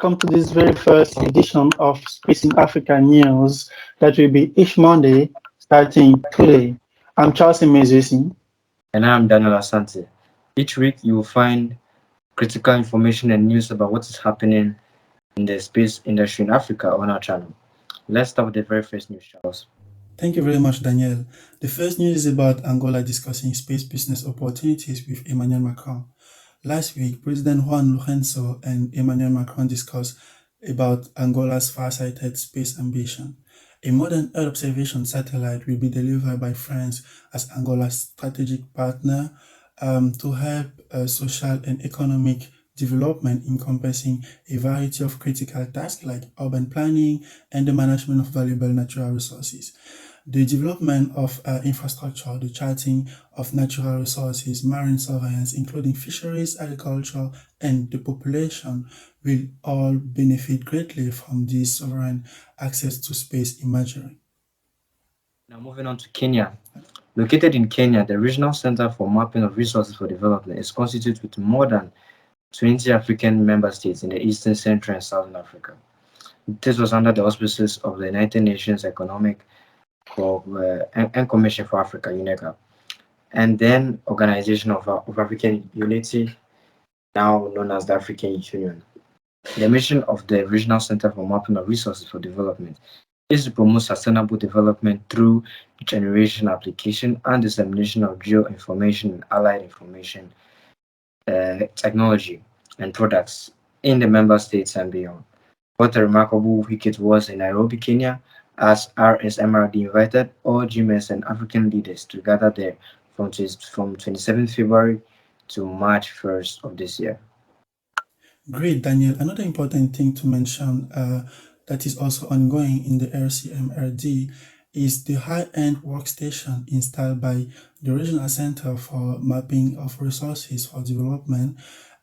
welcome to this very first edition of Space in Africa News that will be each Monday starting today. I'm Charles Mezesi. And I'm Daniel Asante. Each week, you will find critical information and news about what is happening in the space industry in Africa on our channel. Let's start with the very first news, Charles. Thank you very much, Daniel. The first news is about Angola discussing space business opportunities with Emmanuel Macron. Last week, President Juan Lorenzo and Emmanuel Macron discussed about Angola's far-sighted space ambition. A modern Earth observation satellite will be delivered by France as Angola's strategic partner to help social and economic development encompassing a variety of critical tasks like urban planning and the management of valuable natural resources. The development of infrastructure, the charting of natural resources, marine surveillance, including fisheries, agriculture, and the population, will all benefit greatly from this sovereign access to space imagery. Now, moving on to Kenya. Located in Kenya, the Regional Center for Mapping of Resources for Development is constituted with more than 20 African member states in the Eastern, Central, and Southern Africa. This was under the auspices of the United Nations Economic and Commission for Africa, UNECA, and then Organization of African Unity, now known as the African Union. The mission of the Regional Center for Mapping of Resources for Development is to promote sustainable development through generation, application, and dissemination of geoinformation and allied information technology and products in the member states and beyond. What a remarkable week it was in Nairobi, Kenya, as RSMRD invited all GMS and African leaders to gather there from 27th February to March 1st of this year. Great, Daniel. Another important thing to mention that is also ongoing in the RCMRD is the high-end workstation installed by the Regional Center for Mapping of Resources for Development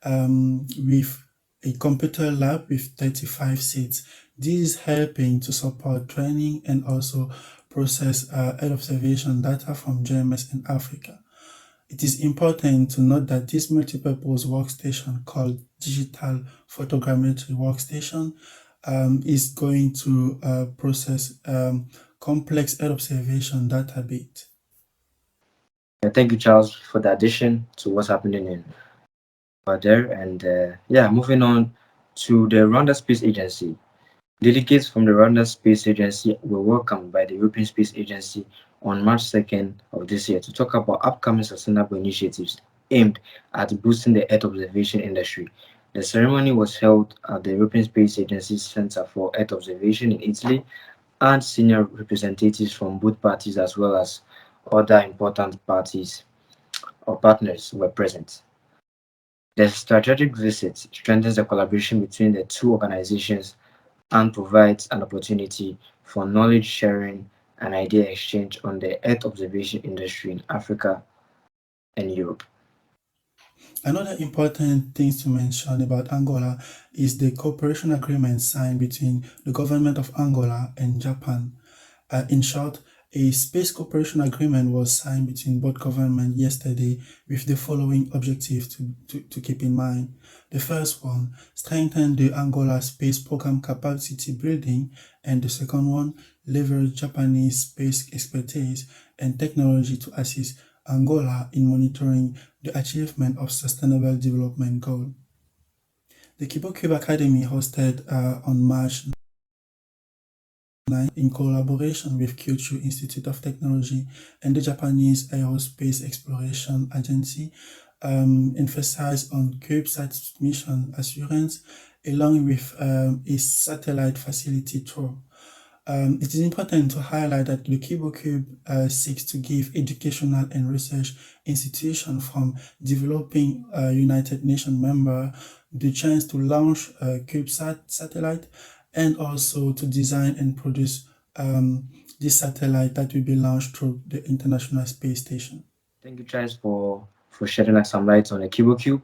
with a computer lab with 35 seats. This is helping to support training and also process Earth observation data from GMS in Africa. It is important to note that this multipurpose workstation called Digital Photogrammetry Workstation is going to process complex Earth observation data bit. Thank you, Charles, for the addition to what's happening in there. And moving on to the Rwanda Space Agency. Delegates from the Rwanda Space Agency were welcomed by the European Space Agency on March 2nd of this year to talk about upcoming sustainable initiatives aimed at boosting the Earth observation industry. The ceremony was held at the European Space Agency's Center for Earth Observation in Italy, and senior representatives from both parties as well as other important parties or partners were present. The strategic visit strengthens the collaboration between the two organizations and provides an opportunity for knowledge sharing and idea exchange on the Earth observation industry in Africa and Europe. Another important thing to mention about Angola is the cooperation agreement signed between the government of Angola and Japan. In short, a space cooperation agreement was signed between both governments yesterday with the following objectives to keep in mind. The first one, strengthen the Angola space program capacity building, and the second one, leverage Japanese space expertise and technology to assist Angola in monitoring the achievement of Sustainable Development Goal. The KiboCube Academy hosted on March 9 in collaboration with Kyushu Institute of Technology and the Japanese Aerospace Exploration Agency emphasized on CubeSat's mission assurance along with a satellite facility tour. It is important to highlight that the KiboCube seeks to give educational and research institutions from developing United Nations member the chance to launch a CubeSat satellite and also to design and produce this satellite that will be launched through the International Space Station. Thank you, Charles, for shedding some light on the KiboCube.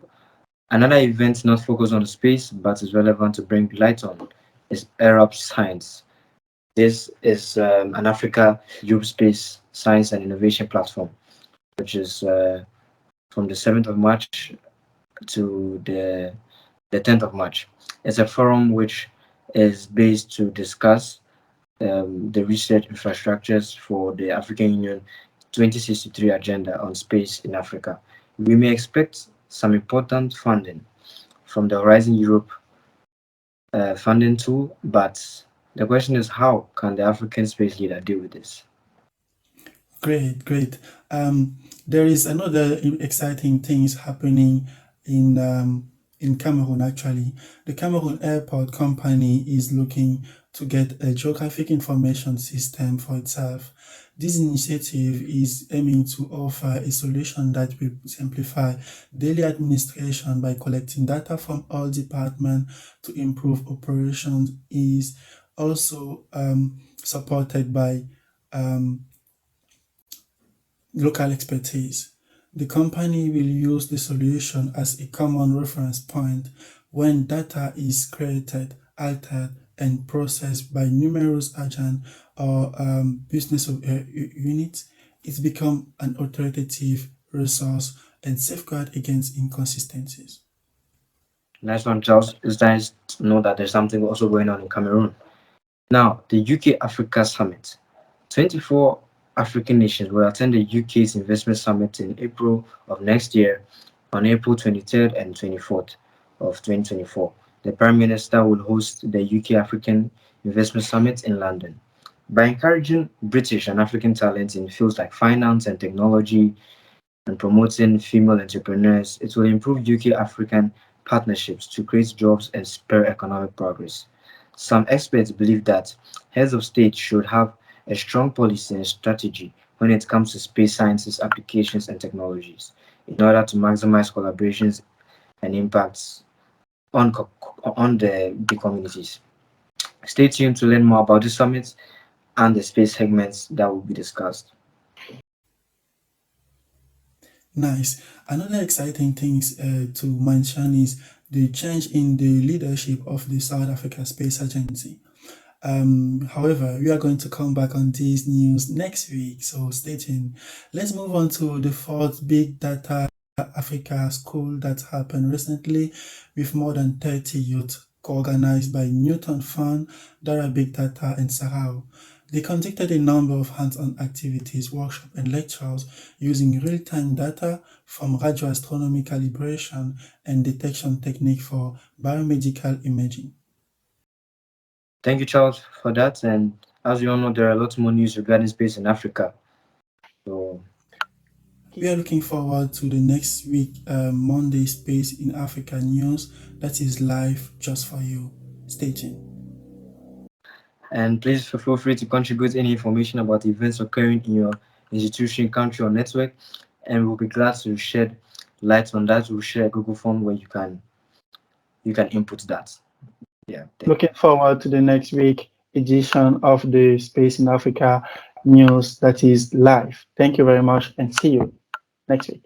Another event not focused on the space but is relevant to bring light on is Arab Science. This is an Africa Europe Space Science and Innovation Platform, which is from the 7th of March to the the 10th of March. It's a forum which is based to discuss the research infrastructures for the African Union 2063 agenda on space in Africa. We may expect some important funding from the Horizon Europe funding tool, but the question is, how can the African space leader deal with this? Great, great. There is another exciting things happening in Cameroon. Actually, the Cameroon Airport Company is looking to get a geographic information system for itself. This initiative is aiming to offer a solution that will simplify daily administration by collecting data from all departments to improve operations. Is also supported by local expertise. The company will use the solution as a common reference point when data is created, altered, and processed by numerous agents or business units. It's become an authoritative resource and safeguard against inconsistencies. Nice one, Charles. It's nice to know that there's something also going on in Cameroon. Now, the UK Africa Summit. 24 African nations will attend the UK's Investment Summit in April of next year on April 23rd and 24th of 2024. The Prime Minister will host the UK African Investment Summit in London. By encouraging British and African talent in fields like finance and technology and promoting female entrepreneurs, it will improve UK African partnerships to create jobs and spur economic progress. Some experts believe that heads of state should have a strong policy and strategy when it comes to space sciences, applications, and technologies in order to maximize collaborations and impacts on the communities. Stay tuned to learn more about the summits and the space segments that will be discussed. Nice. Another exciting things to mention is the change in the leadership of the South Africa Space Agency. However, we are going to come back on this news next week, so stay tuned. Let's move on to the fourth Big Data Africa School that happened recently with more than 30 youth co-organized by Newton Fund, Dara Big Data, and Sarao. They conducted a number of hands-on activities, workshops, and lectures using real-time data from radioastronomy calibration and detection technique for biomedical imaging. Thank you, Charles, for that. And as you all know, there are lots more news regarding space in Africa. So We are looking forward to the next week, Monday Space in Africa news that is live just for you. Stay tuned. And please feel free to contribute any information about events occurring in your institution, country, or network, and we'll be glad to shed light on that. We'll share a Google form where you can input that. Yeah. Looking forward to the next week edition of the Space in Africa news that is live. Thank you very much and see you next week.